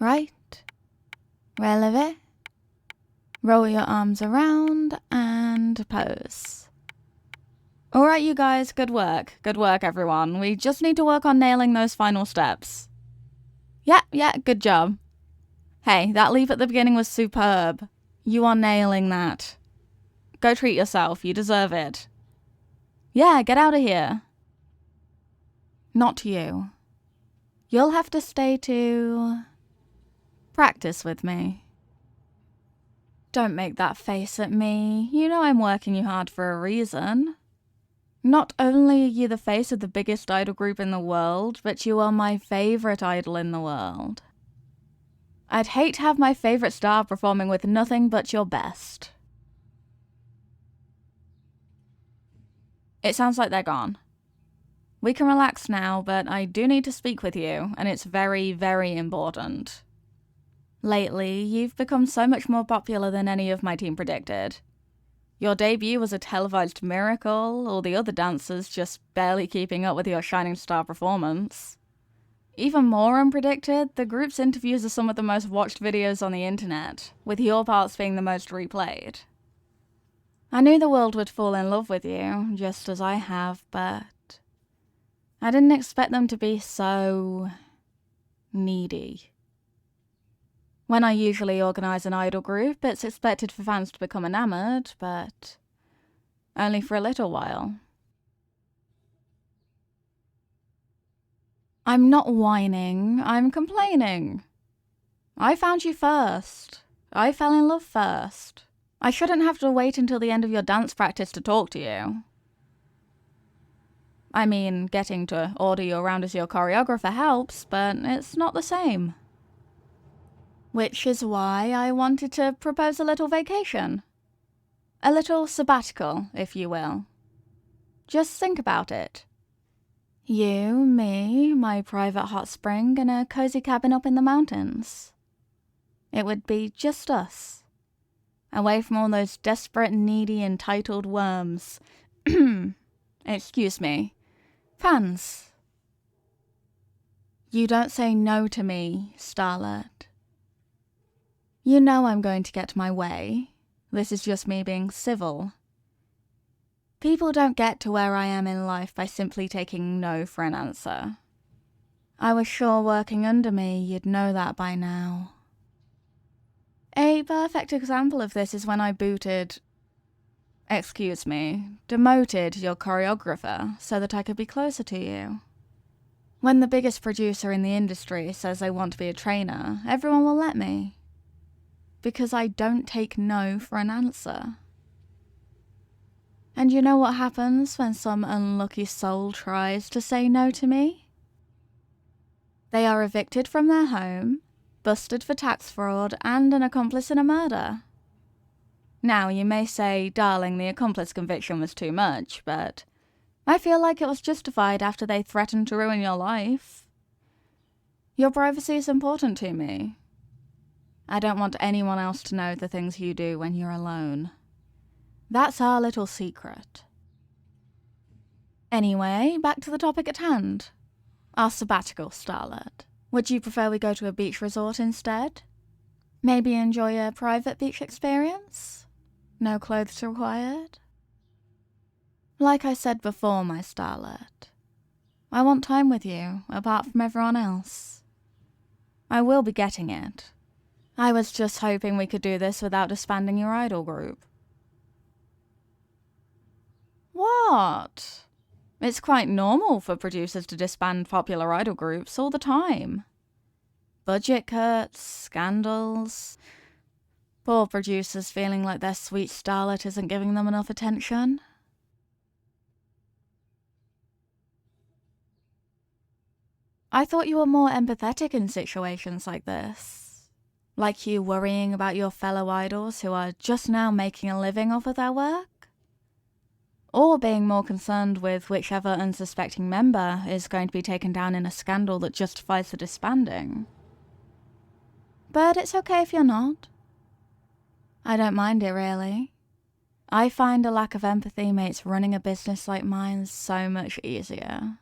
right, releve, roll your arms around and pose. Alright you guys, good work everyone. We just need to work on nailing those final steps. Yeah, good job. Hey, that leap at the beginning was superb. You are nailing that. Go treat yourself, you deserve it. Yeah, get out of here. Not you. You'll have to stay to practice with me. Don't make that face at me. You know I'm working you hard for a reason. Not only are you the face of the biggest idol group in the world, but you are my favourite idol in the world. I'd hate to have my favourite star performing with nothing but your best. It sounds like they're gone. We can relax now, but I do need to speak with you, and it's very, very important. Lately, you've become so much more popular than any of my team predicted. Your debut was a televised miracle, all the other dancers just barely keeping up with your shining star performance. Even more unpredicted, the group's interviews are some of the most watched videos on the internet, with your parts being the most replayed. I knew the world would fall in love with you, just as I have, but I didn't expect them to be so needy. When I usually organise an idol group, it's expected for fans to become enamoured, but only for a little while. I'm not whining, I'm complaining. I found you first. I fell in love first. I shouldn't have to wait until the end of your dance practice to talk to you. I mean, getting to order you around as your choreographer helps, but it's not the same. Which is why I wanted to propose a little vacation. A little sabbatical, if you will. Just think about it. You, me, my private hot spring, and a cozy cabin up in the mountains. It would be just us. Away from all those desperate, needy, entitled worms. Excuse me. Fans. You don't say no to me, starlet. You know I'm going to get my way. This is just me being civil. People don't get to where I am in life by simply taking no for an answer. I was sure working under me you'd know that by now. A perfect example of this is when I demoted your choreographer so that I could be closer to you. When the biggest producer in the industry says they want to be a trainer, everyone will let me. Because I don't take no for an answer. And you know what happens when some unlucky soul tries to say no to me? They are evicted from their home, busted for tax fraud, and an accomplice in a murder. Now, you may say, darling, the accomplice conviction was too much, but I feel like it was justified after they threatened to ruin your life. Your privacy is important to me. I don't want anyone else to know the things you do when you're alone. That's our little secret. Anyway, back to the topic at hand. Our sabbatical, starlet. Would you prefer we go to a beach resort instead? Maybe enjoy a private beach experience? No clothes required? Like I said before, my starlet, I want time with you, apart from everyone else. I will be getting it. I was just hoping we could do this without disbanding your idol group. What? It's quite normal for producers to disband popular idol groups all the time. Budget cuts, scandals, poor producers feeling like their sweet starlet isn't giving them enough attention. I thought you were more empathetic in situations like this. Like you worrying about your fellow idols who are just now making a living off of their work? Or being more concerned with whichever unsuspecting member is going to be taken down in a scandal that justifies the disbanding. But it's okay if you're not. I don't mind it, really. I find a lack of empathy makes running a business like mine so much easier.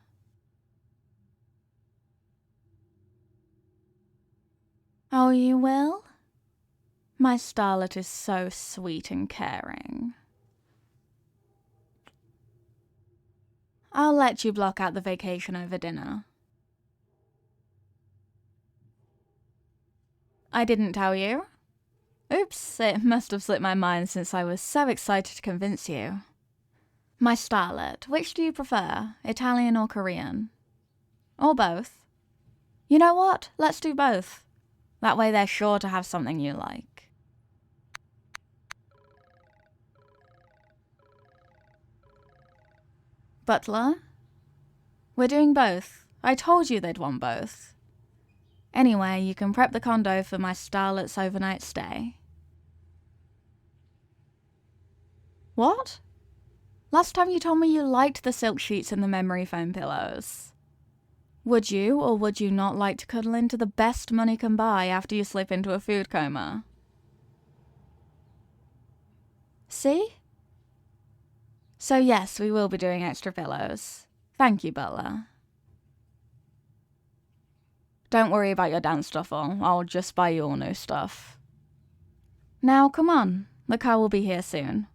Oh, you will? My starlet is so sweet and caring. I'll let you block out the vacation over dinner. I didn't tell you? Oops, it must have slipped my mind since I was so excited to convince you. My starlet, which do you prefer, Italian or Korean? Or both? You know what? Let's do both. That way they're sure to have something you like. Butler? We're doing both. I told you they'd want both. Anyway, you can prep the condo for my starlet's overnight stay. What? Last time you told me you liked the silk sheets and the memory foam pillows. Would you or would you not like to cuddle into the best money can buy after you slip into a food coma? See? So yes, we will be doing extra pillows. Thank you, Butler. Don't worry about your dance stuff, I'll just buy you all new stuff. Now, come on. The car will be here soon.